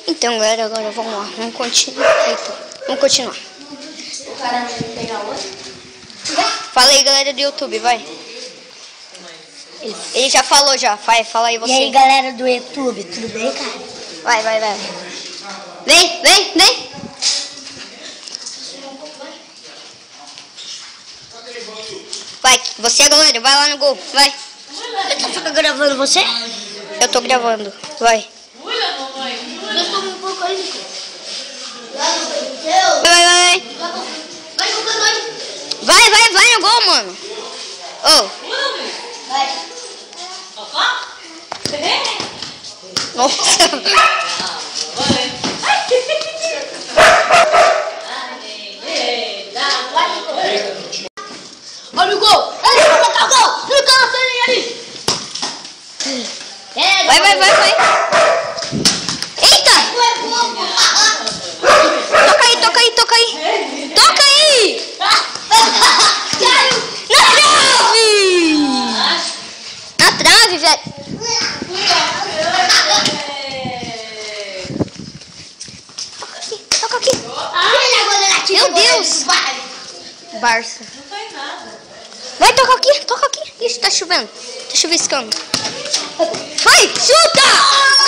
Então, galera, agora vamos lá. Vamos continuar. Eita, vamos continuar. O cara vai pegar outro? Fala aí, galera do YouTube, vai. Ele já falou já. Vai, fala aí você. E aí, galera do YouTube, tudo bem, cara? Vai. Vem. Vai, você agora, vai lá no gol, vai. Você tá gravando você? Eu tô gravando, vai. Eu tô um pouco aí. Vai no gol, mano. Oh. Nossa. Olha o gol! Ele vai botar o gol! No canto ali! Vai. Eita! Toca aí! Toca aí! Na trave, velho! Toca aqui! Meu Deus! Barça. Vai, toca aqui! Ixi, tá chovendo. Tá chuviscando. Vai, chuta!